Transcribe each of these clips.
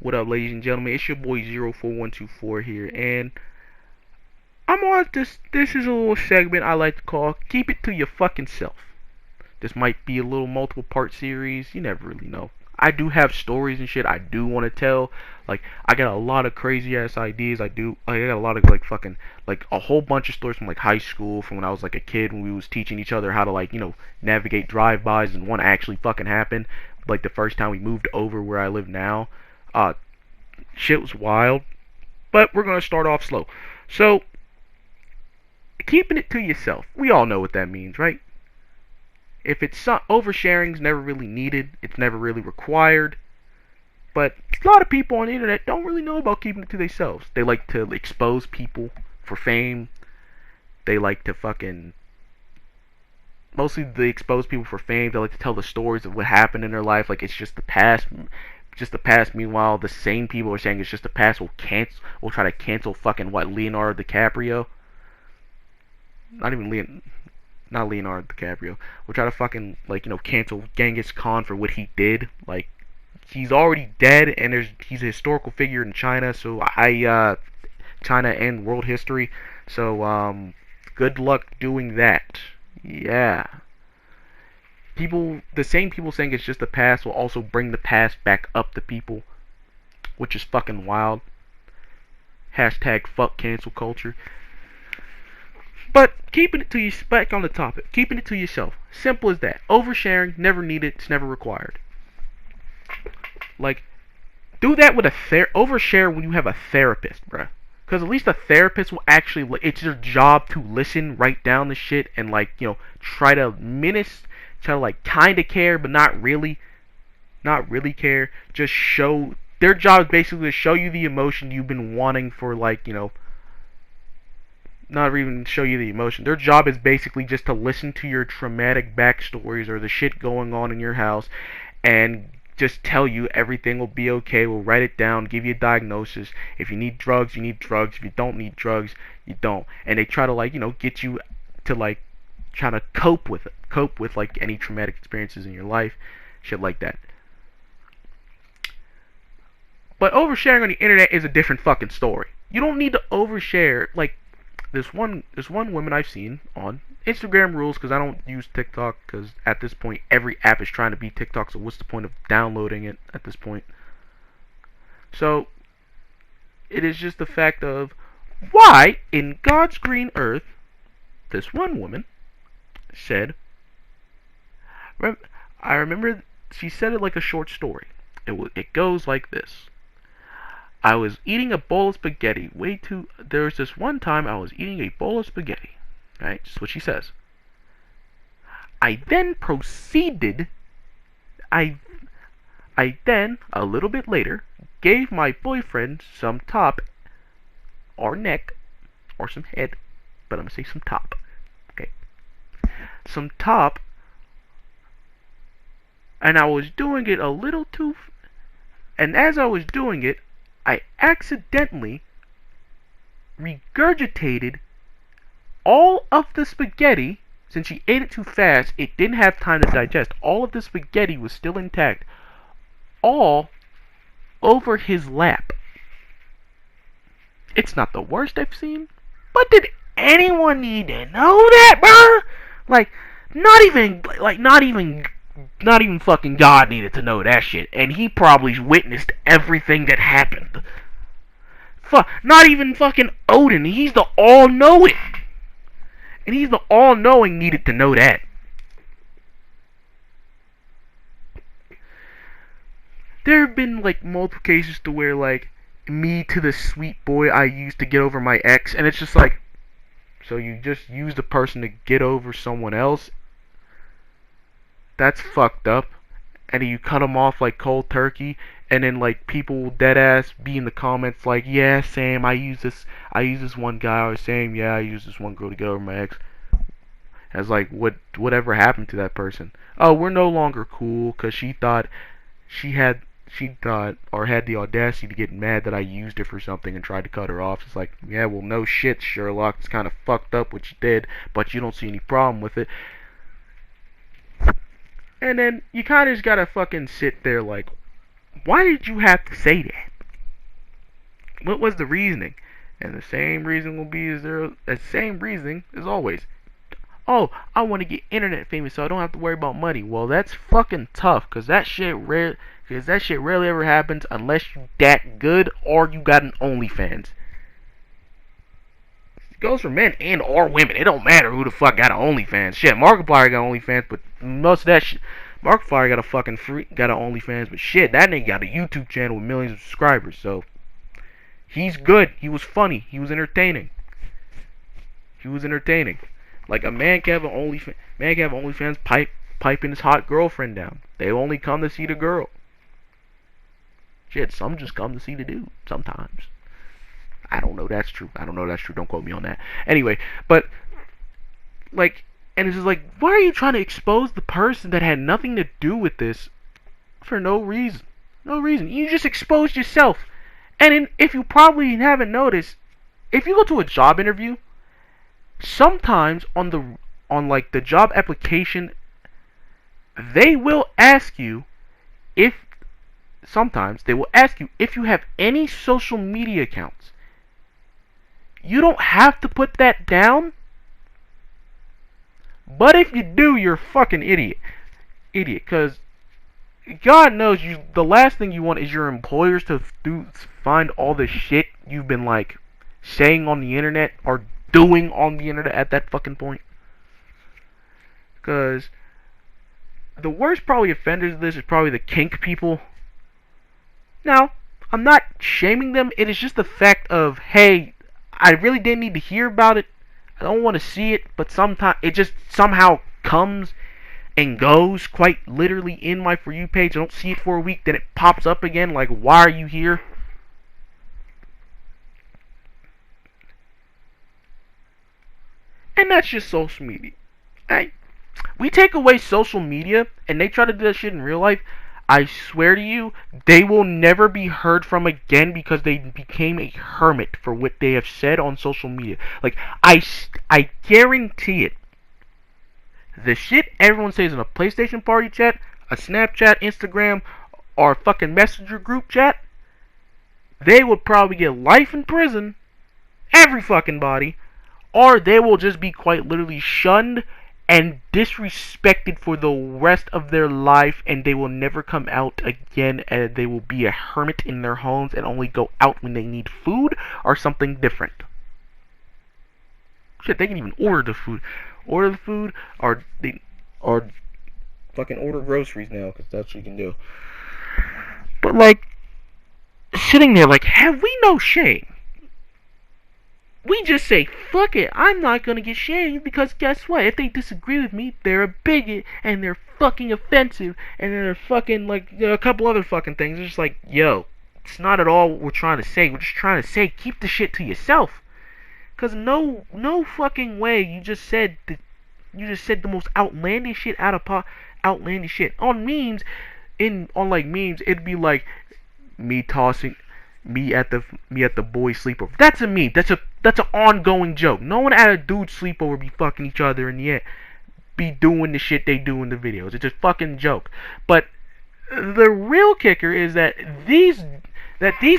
What up, ladies and gentlemen? It's your boy 04124 here, and I'm on this. This is a little segment I like to call "Keep It to Your Fucking Self." This might be a little multiple part series. You never really know. I do have stories and shit I do want to tell. Like I got a lot of crazy ass ideas. I got a lot of like fucking like a whole bunch of stories from like high school, from when I was like a kid when we was teaching each other how to like navigate drive-bys, and one actually fucking happened. Like the first time we moved over where I live now. Uh, Shit was wild. But we're gonna start off slow. So keeping it to yourself. We all know what that means, right? If it's oversharing's never really needed, it's never really required. But a lot of people on the internet don't really know about keeping it to themselves. They like to expose people for fame. They like to fucking mostly they expose people for fame. They like to tell the stories of what happened in their life, like it's just the past. Just the past. Meanwhile, the same people are saying it's just the past. Will try to cancel fucking what, Leonardo DiCaprio. Not even not Leonardo DiCaprio. Will try to fucking like cancel Genghis Khan for what he did. Like he's already dead, and he's a historical figure in China. So China and world history. So good luck doing that. Yeah. The same people saying it's just the past will also bring the past back up to people, which is fucking wild. Hashtag fuck cancel culture. But keeping it to you, back on the topic, keeping it to yourself. Simple as that. Oversharing, never needed, it's never required. Like, do that with overshare when you have a therapist, bruh. Because at least a therapist will actually, it's their job to listen, write down the shit, and try to kind of care, but not really care. Just show, their job is basically to show you the emotion you've been wanting for not even show you the emotion. Their job is basically just to listen to your traumatic backstories or the shit going on in your house and just tell you everything will be okay. We'll write it down, give you a diagnosis. If you need drugs, you need drugs. If you don't need drugs, you don't. And they try to get you to try to cope with any traumatic experiences in your life, shit like that. But oversharing on the internet is a different fucking story. You don't need to overshare. Like this one woman I've seen on Instagram rules, because I don't use TikTok, because at this point every app is trying to be TikTok, so what's the point of downloading it at this point? So it is just the fact of why in God's green earth this one woman said, I remember she said it like a short story. It goes like this. I was eating a bowl of spaghetti. There was this one time I was eating a bowl of spaghetti. Right? That's what she says. I then proceeded. I then, a little bit later, gave my boyfriend some top or neck or some head, but I'm gonna say some top. Okay. Some top, and I was doing it a little too. And as I was doing it, I accidentally regurgitated all of the spaghetti. Since she ate it too fast, it didn't have time to digest. All of the spaghetti was still intact, all over his lap. It's not the worst I've seen, but did anyone need to know that, bruh? Not even fucking God needed to know that shit, and he probably witnessed everything that happened. Not even fucking Odin, he's the all-knowing. And he's the all-knowing needed to know that. There have been multiple cases to where me to the sweet boy I used to get over my ex, and it's just so you just use the person to get over someone else? That's fucked up. And you cut them off like cold turkey, and then people dead ass be in the comments yeah, Sam, I use this one guy, or Sam, yeah, I use this one girl to get over my ex. As whatever happened to that person? Oh, we're no longer cool because she thought had the audacity to get mad that I used her for something and tried to cut her off. It's yeah, well, no shit, Sherlock, it's kind of fucked up what you did, but you don't see any problem with it. And then you kind of just gotta fucking sit there why did you have to say that? What was the reasoning? And the same reason will be the same reasoning as always. Oh, I want to get internet famous so I don't have to worry about money. Well, that's fucking tough, cause that shit rarely ever happens unless you that good or you got an OnlyFans. It goes for men and or women. It don't matter who the fuck got an OnlyFans. Shit, Markiplier got OnlyFans, but most of that shit, Markiplier got a fucking got an OnlyFans, but shit, that nigga got a YouTube channel with millions of subscribers. So he's good. He was funny. He was entertaining. He was entertaining. Like a man can have an OnlyFans piping his hot girlfriend down. They only come to see the girl. Shit, some just come to see the dude sometimes. I don't know that's true. Don't quote me on that. Anyway, but like, and it's just like, why are you trying to expose the person that had nothing to do with this for no reason? No reason. You just exposed yourself. And if you probably haven't noticed, if you go to a job interview, sometimes on the job application, they will ask you if you have any social media accounts. You don't have to put that down, but if you do, you're a fucking idiot, because God knows the last thing you want is your employers to find all the shit you've been like saying on the internet or doing on the internet at that fucking point. Because the worst probably offenders of this is probably the kink people. Now, I'm not shaming them. It is just the fact of, hey, I really didn't need to hear about it. I don't want to see it, but sometimes it just somehow comes and goes quite literally in my For You page. I don't see it for a week, then it pops up again. Like, why are you here? And that's just social media. We take away social media and they try to do that shit in real life. I swear to you, they will never be heard from again because they became a hermit for what they have said on social media. Like, I guarantee it. The shit everyone says in a PlayStation party chat, a Snapchat, Instagram, or a fucking Messenger group chat, they would probably get life in prison, every fucking body, or they will just be quite literally shunned and disrespected for the rest of their life, and they will never come out again, and they will be a hermit in their homes and only go out when they need food or something different. Shit, they can even order the food, or fucking order groceries now, because that's what you can do. But like, sitting there like, have we no shame? We just say, fuck it, I'm not gonna get shamed, because guess what? If they disagree with me, they're a bigot, and they're fucking offensive, and they're fucking, like, a couple other fucking things. It's just like, yo, it's not at all what we're trying to say. We're just trying to say, keep the shit to yourself. Because no fucking way you just said the most outlandish shit outlandish shit. On memes, it'd be like, me at the boys' sleepover. That's a meme. That's an ongoing joke. No one at a dude's sleepover be fucking each other in the end. Be doing the shit they do in the videos. It's a fucking joke. But the real kicker is that these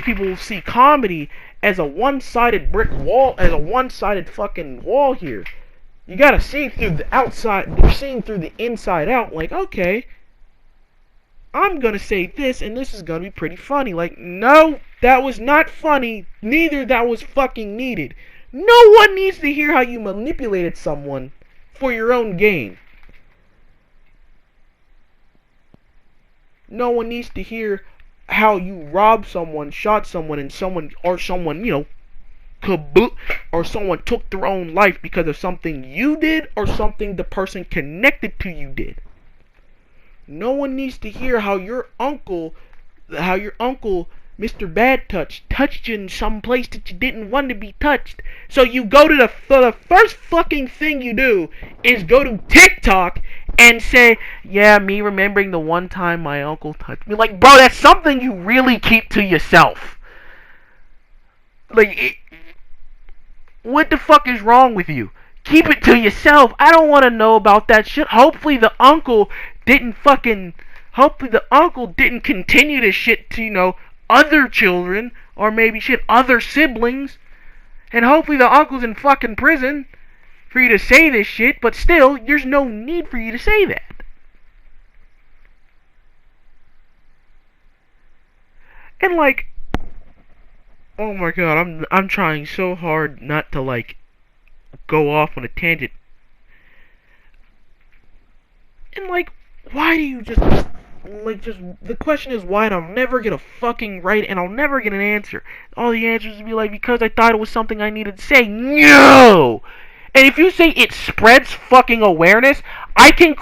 people see comedy as a one-sided brick wall, as a one-sided fucking wall here. You gotta see through the outside. They're seeing through the inside out. Like, okay, I'm gonna say this, and this is gonna be pretty funny. Like, no, that was not funny. Neither that was fucking needed. No one needs to hear how you manipulated someone for your own gain. No one needs to hear how you robbed someone, shot someone, and someone, or someone took their own life because of something you did or something the person connected to you did. No one needs to hear how your uncle, Mr. Bad Touch, touched you in some place that you didn't want to be touched. So you go to the first fucking thing you do is go to TikTok and say, yeah, me remembering the one time my uncle touched me. Like, bro, that's something you really keep to yourself. Like, what the fuck is wrong with you? Keep it to yourself. I don't want to know about that shit. Hopefully the uncle didn't continue this shit to, other children Or maybe shit, other siblings. And hopefully the uncle's in fucking prison for you to say this shit, but still, there's no need for you to say that. And like, oh my god, I'm trying so hard not to like go off on a tangent. And like, why do you just the question is why, and I'll never get a fucking right, and I'll never get an answer. All the answers would be like, because I thought it was something I needed to say. No! And if you say it spreads fucking awareness, you could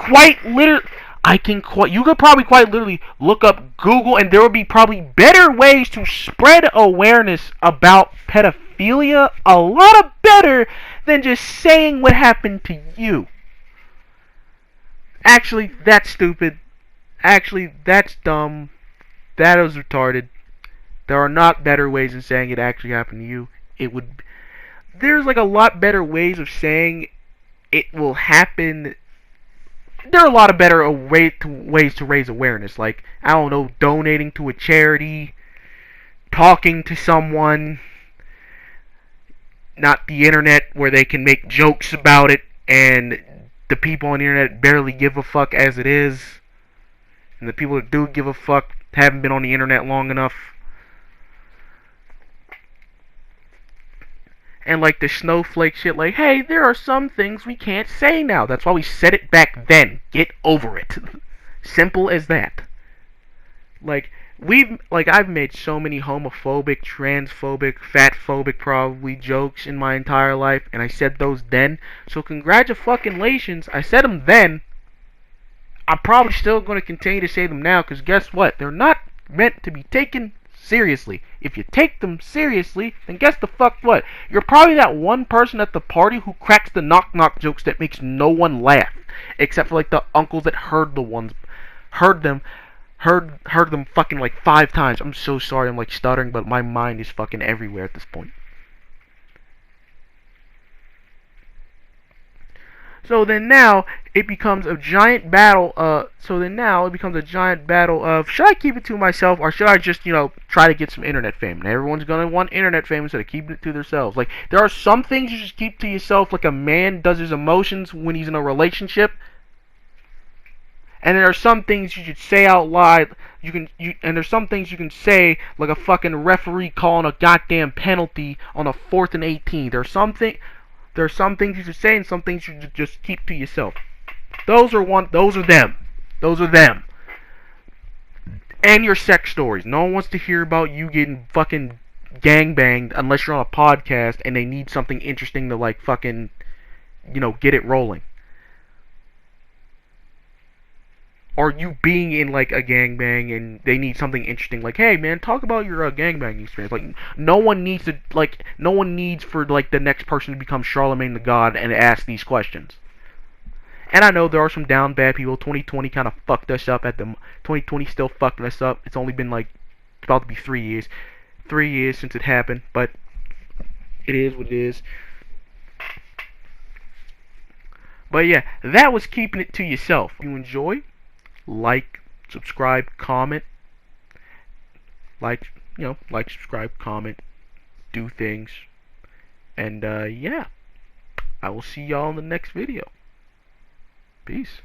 probably quite literally look up Google, and there would be probably better ways to spread awareness about pedophilia, a lot of better than just saying what happened to you. Actually, that's stupid. Actually, that's dumb. That is retarded. There are not better ways of saying it actually happened to you. There's like a lot better ways of saying it will happen. There are a lot of better ways to raise awareness. Like, I don't know, donating to a charity, talking to someone, not the internet where they can make jokes about it and the people on the internet barely give a fuck as it is. And the people that do give a fuck haven't been on the internet long enough. And like the snowflake shit, like, hey, there are some things we can't say now. That's why we said it back then. Get over it. Simple as that. I've made so many homophobic, transphobic, fatphobic probably jokes in my entire life, and I said those then. So congratulations, I said them then. I'm probably still going to continue to say them now, because guess what? They're not meant to be taken seriously. If you take them seriously, then guess the fuck what? You're probably that one person at the party who cracks the knock-knock jokes that makes no one laugh, except for like the uncles that heard them fucking like 5 times. I'm so sorry, I'm like stuttering, but my mind is fucking everywhere at this point. So then now it becomes a giant battle. Should I keep it to myself, or should I just, try to get some internet fame? And everyone's gonna want internet fame instead of keeping it to themselves. Like, there are some things you just keep to yourself, like a man does his emotions when he's in a relationship. And there are some things you should say out loud. And there's some things you can say, like a fucking referee calling a goddamn penalty on a 4th and 18. There are some things you should say, and some things you should just keep to yourself. Those are them. And your sex stories. No one wants to hear about you getting fucking gangbanged unless you're on a podcast and they need something interesting to like fucking, get it rolling. Or you being in like a gangbang and they need something interesting, like, hey man, talk about your gangbang experience. Like, no one needs for like the next person to become Charlemagne the God and ask these questions. And I know there are some down bad people. 2020 kind of fucked us up 2020 still fucking us up. It's only been like about to be 3 years. 3 years since it happened, but it is what it is. But yeah, that was keeping it to yourself. If you enjoy, like, subscribe, comment. Subscribe, comment, do things. And yeah, I will see y'all in the next video. Peace.